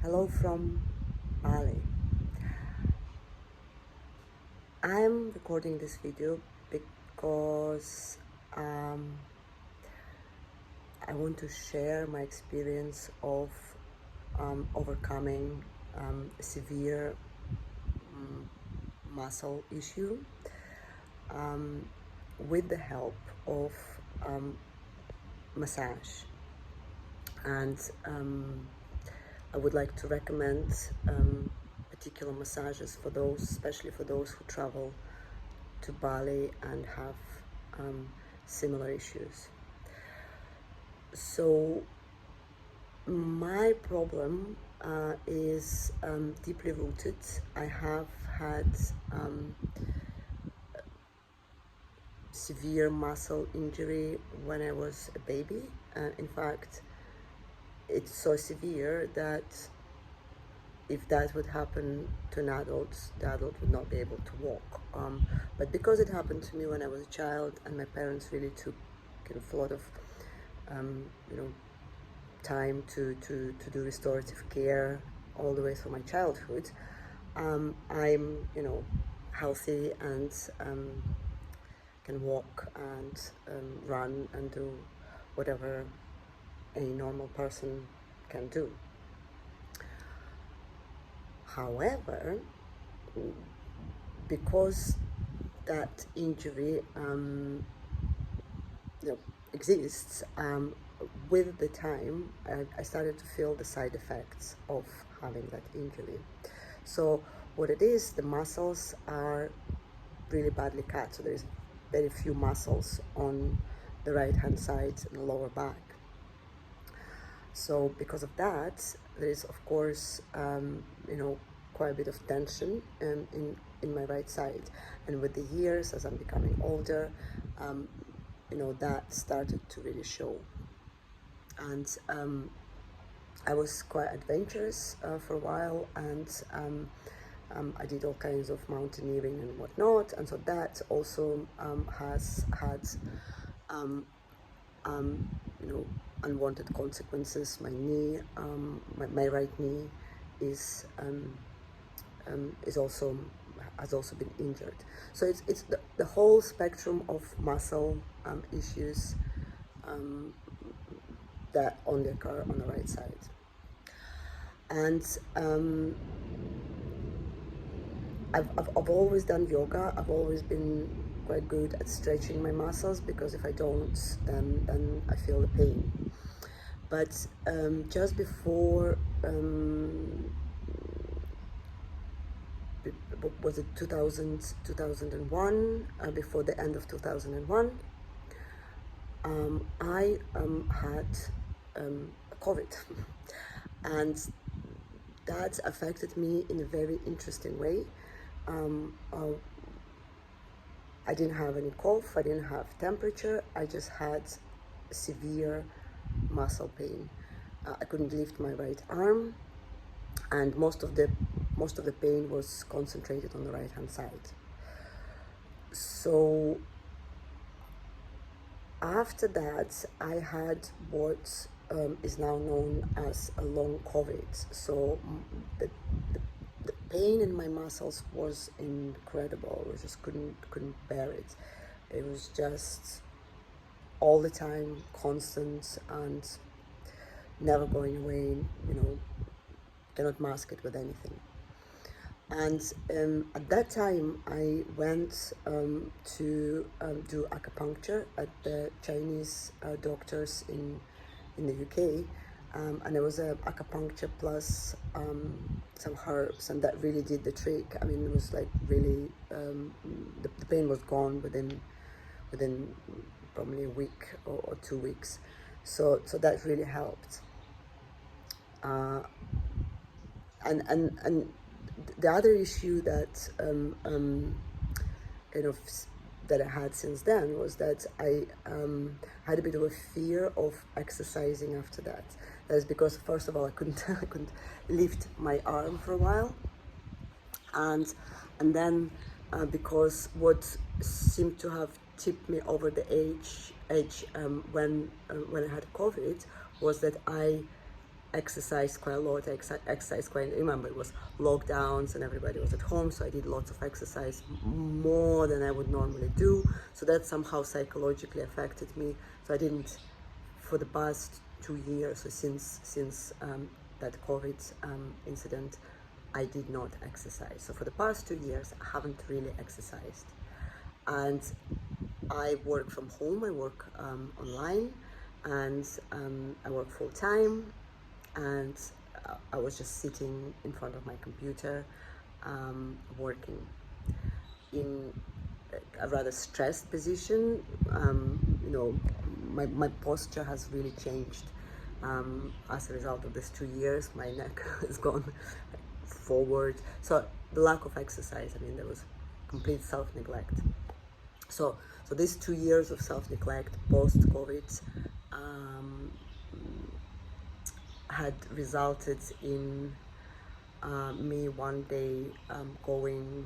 Hello from Bali. I'm recording this video because I want to share my experience of overcoming a severe muscle issue with the help of massage. And I would like to recommend particular massages for those, especially for those who travel to Bali and have similar issues. So my problem is deeply rooted. I have had severe muscle injury when I was a baby. In fact, it's so severe that if that would happen to an adult, the adult would not be able to walk. But because it happened to me when I was a child, and my parents really took a lot of time to do restorative care all the way through my childhood, I'm healthy and can walk and run and do whatever a normal person can do. However, because that injury exists, with the time I started to feel the side effects of having that injury. So what it is, the muscles are really badly cut, so there's very few muscles on the right hand side and the lower back. So because of that, there is of course quite a bit of tension in my right side, and with the years, as I'm becoming older, that started to really show. And I was quite adventurous for a while, and I did all kinds of mountaineering and whatnot, and so that also has had unwanted consequences. My knee, my right knee is also has also been injured. So it's the whole spectrum of muscle issues that only occur on the right side. And I've always done yoga. I've always been quite good at stretching my muscles, because if I don't, then I feel the pain. But just before, was it 2001, before the end of 2001, I had COVID. And that affected me in a very interesting way. I didn't have any cough, I didn't have temperature, I just had severe muscle pain. I couldn't lift my right arm, and most of the pain was concentrated on the right hand side. So after that, I had what is now known as a long COVID. So the pain in my muscles was incredible. I just couldn't bear it. It was just all the time, constant, and never going away. Cannot mask it with anything. And at that time, I went to do acupuncture at the Chinese doctors in the UK, and it was a acupuncture plus some herbs, and that really did the trick. I mean, it was like really the pain was gone within probably a week or 2 weeks. So that really helped. And the other issue that that I had since then was that I had a bit of a fear of exercising after that. That is because, first of all, I couldn't lift my arm for a while, and then because what seemed to have tipped me over the edge when I had COVID was that I exercised quite a lot. I exercised quite, remember, it was lockdowns and everybody was at home, so I did lots of exercise, more than I would normally do. So that somehow psychologically affected me. So I didn't, for the past 2 years, so since that COVID incident, I did not exercise. So for the past 2 years, I haven't really exercised. And I work from home, I work online, and I work full time. And I was just sitting in front of my computer, working in a rather stressed position. You know, my posture has really changed as a result of this 2 years. My neck has gone forward. So the lack of exercise, I mean, there was complete self-neglect. So these 2 years of self-neglect post-COVID had resulted in me one day going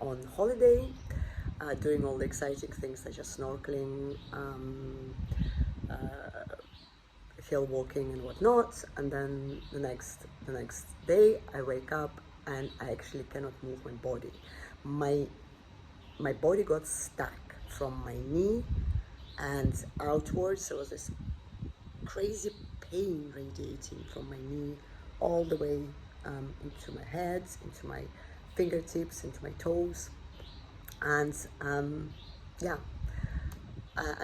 on holiday, doing all the exciting things such as snorkeling, hill walking and whatnot, and then the next day I wake up and I actually cannot move my body. My body got stuck from my knee and outwards. There was this crazy pain radiating from my knee all the way into my head, into my fingertips, into my toes, and and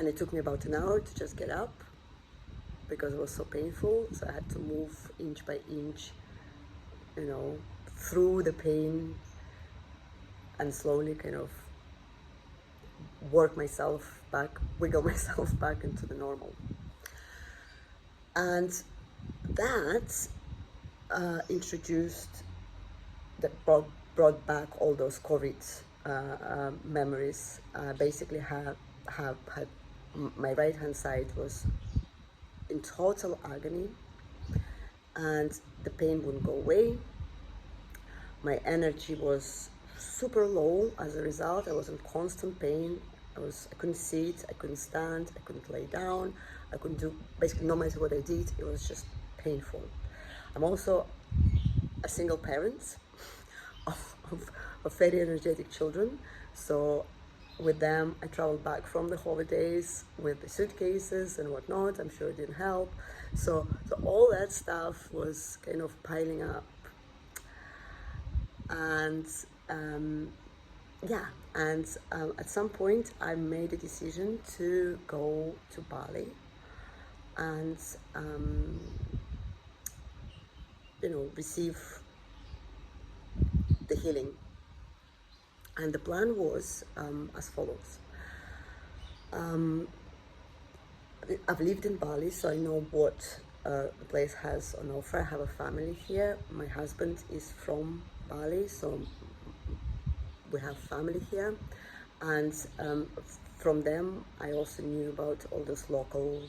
it took me about an hour to just get up because it was so painful. So I had to move inch by inch, you know, through the pain and slowly kind of work myself back, wiggle myself back into the normal. And that brought back all those COVID memories. Basically, had my right hand side was in total agony, and the pain wouldn't go away. My energy was super low as a result. I was in constant pain. I couldn't sit, I couldn't stand, I couldn't lay down, I couldn't do, basically no matter what I did, it was just painful. I'm also a single parent of very energetic children. So with them, I traveled back from the holidays with the suitcases and whatnot. I'm sure it didn't help. So all that stuff was kind of piling up. And at some point I made a decision to go to Bali and receive the healing. And the plan was as follows. I've lived in Bali, so I know what the place has on offer. I have a family here. My husband is from Bali, so we have family here, and from them I also knew about all those local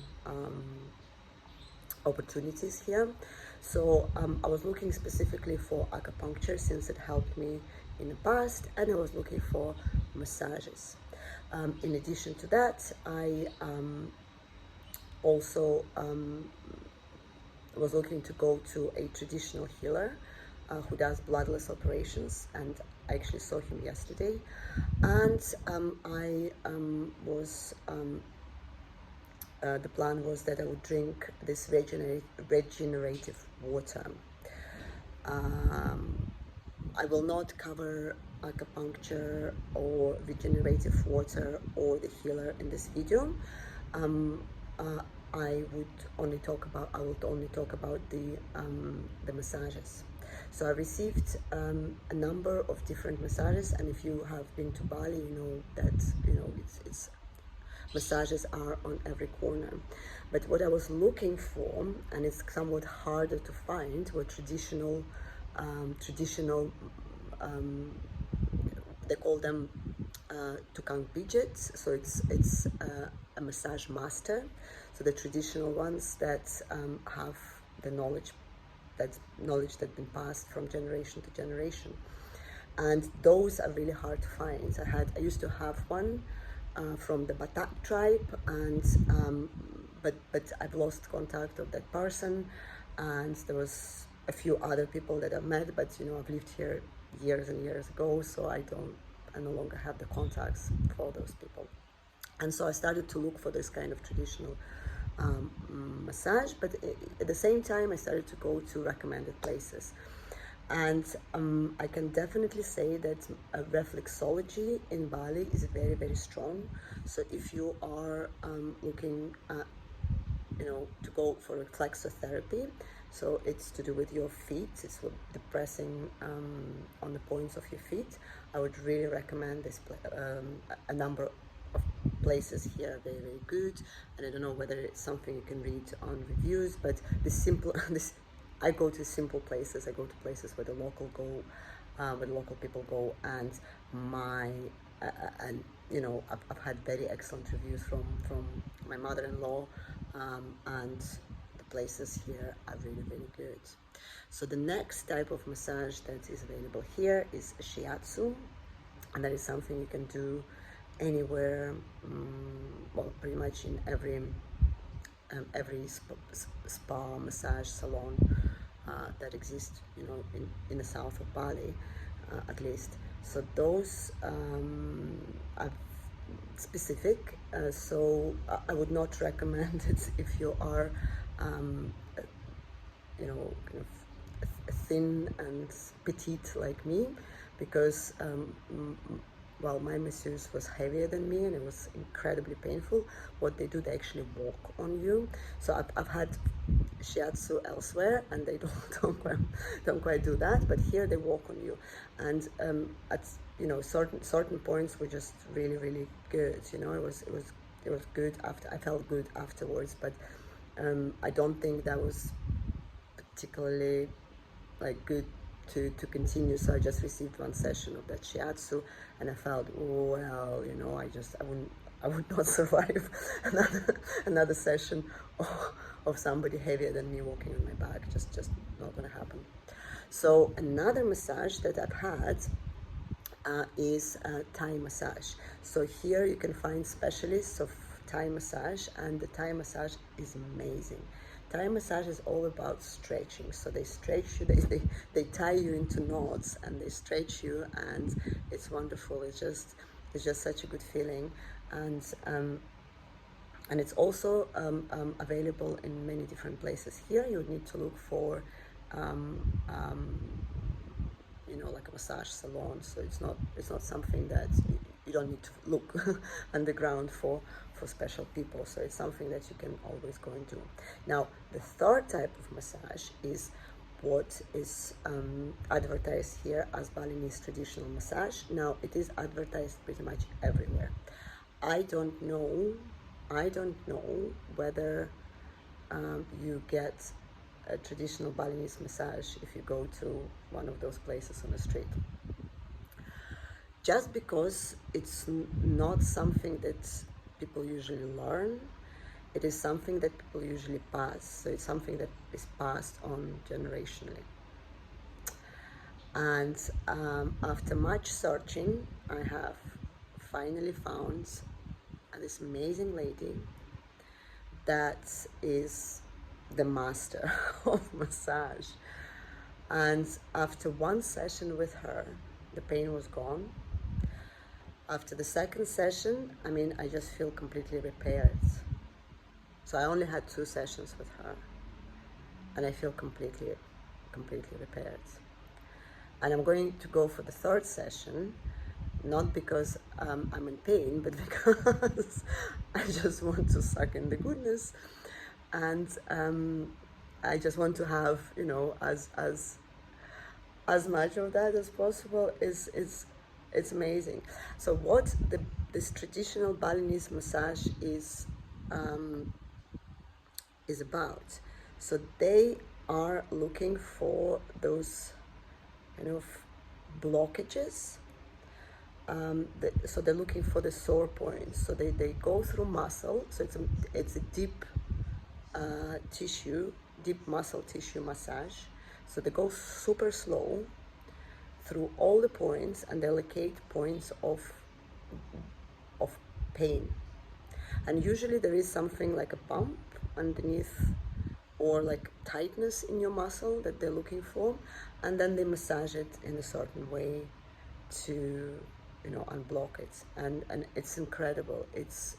opportunities here. So I was looking specifically for acupuncture since it helped me in the past, and I was looking for massages. In addition to that, I also was looking to go to a traditional healer who does bloodless operations, and I actually saw him yesterday. And the plan was that I would drink this regenerative water. I will not cover acupuncture or regenerative water or the healer in this video. I would only talk about the massages. So I received a number of different massages, and if you have been to Bali, you know that it's massages are on every corner. But what I was looking for, and it's somewhat harder to find, were traditional. They call them tukang pijits. So it's a massage master. So the traditional ones that have the knowledge that's been passed from generation to generation, and those are really hard to find. I used to have one from the Batak tribe, and but I've lost contact of that person, and there was a few other people that I've met, but I've lived here years and years ago, so I no longer have the contacts for those people. And so I started to look for this kind of traditional massage, but at the same time I started to go to recommended places. And I can definitely say that reflexology in Bali is very, very strong. So if you are looking at, to go for reflexotherapy, so it's to do with your feet, it's with the pressing on the points of your feet, I would really recommend this a number of places here are very, very good. And I don't know whether it's something you can read on reviews, but I go to simple places. I go to places where the local people go, and I've had very excellent reviews from my mother-in-law, and the places here are really, really good. So the next type of massage that is available here is shiatsu, and that is something you can do anywhere, well, pretty much in every spa massage salon that exists, in the south of Bali, at least. So those are specific. So I would not recommend it if you are, kind of thin and petite like me, because well, my masseuse was heavier than me and it was incredibly painful. What they do, they actually walk on you. So I've had shiatsu elsewhere and they don't quite do that, but here they walk on you. And at certain points were just really, really good. It was good after. I felt good afterwards, but I don't think that was particularly good to continue. So I just received one session of that shiatsu and I felt, well, I would not survive another session of somebody heavier than me walking on my back. Just not gonna happen. So another massage that I've had is Thai massage. So here you can find specialists of Thai massage, and the Thai massage is amazing. Thai massage is all about stretching. So they stretch you, they tie you into knots and they stretch you, and it's wonderful. It's just such a good feeling. And it's also available in many different places. Here you would need to look for like a massage salon. So it's not something that you don't need to look underground for special people. So it's something that you can always go and do. Now, the third type of massage is what is advertised here as Balinese traditional massage. Now, it is advertised pretty much everywhere. I don't know whether you get a traditional Balinese massage if you go to one of those places on the street. Just because it's not something that people usually learn, it is something that people usually pass. So it's something that is passed on generationally. And after much searching, I have finally found this amazing lady that is the master of massage. And after one session with her, the pain was gone. After the second session, I just feel completely repaired. So I only had 2 sessions with her and I feel completely repaired. And I'm going to go for the 3rd session, not because I'm in pain, but because I just want to suck in the goodness. And I just want to have, as much of that as possible. It's amazing. So what this traditional Balinese massage is about. So they are looking for those blockages. So they're looking for the sore points. So they go through muscle. So it's a deep deep muscle tissue massage. So they go super slow through all the points and they locate points of pain. And usually there is something like a pump underneath, or like tightness in your muscle that they're looking for, and then they massage it in a certain way to, you know, unblock it, and it's incredible. It's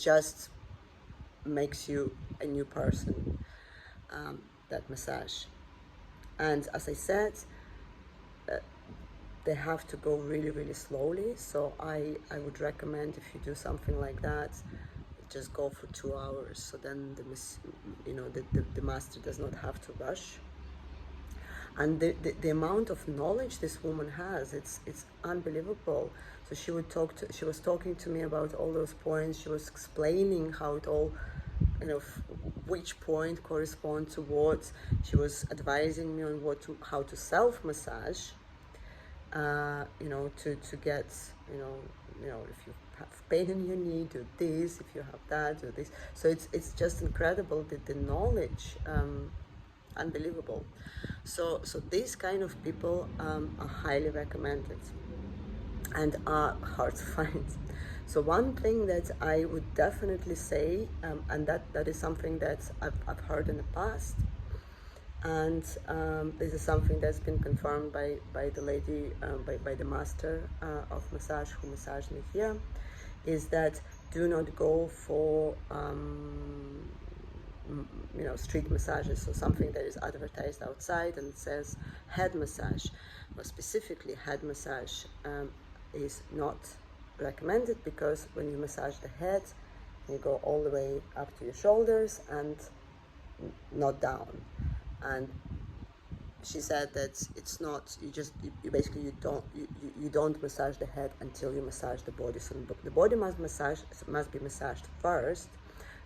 just makes you a new person, that massage. And as I said, they have to go really, really slowly. So I would recommend, if you do something like that, just go for 2 hours. So then the master does not have to rush. And the amount of knowledge this woman has, it's unbelievable. So she was talking to me about all those points. She was explaining how it all, you know, which point corresponds to what. She was advising me on how to self-massage, you know, to get, you know, if you have pain in your knee, do this. If you have that, do this. So it's just incredible, the knowledge, unbelievable. So these kind of people are highly recommended and are hard to find. So one thing that I would definitely say, and that is something that I've heard in the past, and this is something that's been confirmed by the lady, by the master of massage who massaged me here, is that do not go for you know, street massages, so something that is advertised outside and it says head massage, or specifically head massage, is not recommended, because when you massage the head, you go all the way up to your shoulders and not down. And she said that it's not, you basically you don't massage the head until you massage the body. So the body must be massaged first,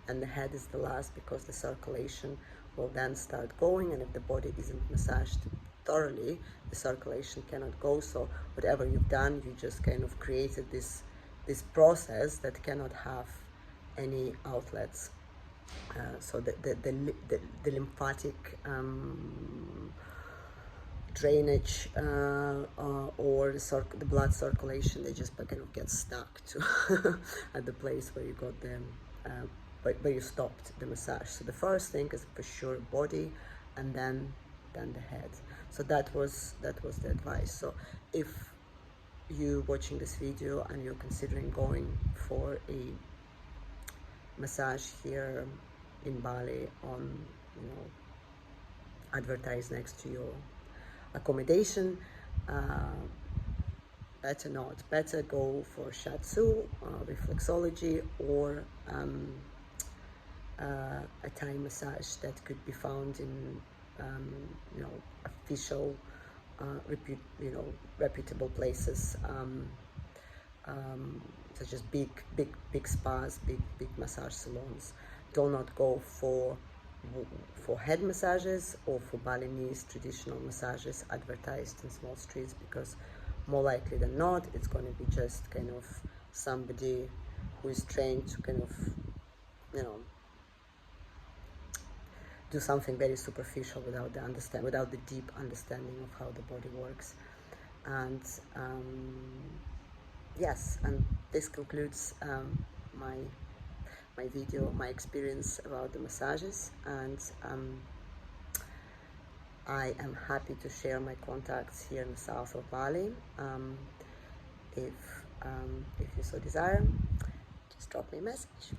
and the head is the last, because the circulation will then start going, and if the body isn't massaged thoroughly, the circulation cannot go. So whatever you've done, you just kind of created this process that cannot have any outlets. So the lymphatic drainage or the blood circulation, they just kind of get stuck to at the place where you got them, where you stopped the massage. So the first thing is for sure body, and then the head. So that was the advice. So if you watching this video and you're considering going for a massage here in Bali, on, you know, advertised next to your accommodation, better go for shiatsu, reflexology, or a Thai massage that could be found in you know, official reputable places, such as big spas, big massage salons. Do not go for head massages or for Balinese traditional massages advertised in small streets, because more likely than not, it's going to be just kind of somebody who is trained to kind of, you know, do something very superficial without the deep understanding of how the body works. And yes, and this concludes my video, my experience about the massages, and I am happy to share my contacts here in the south of Bali. If you so desire, just drop me a message.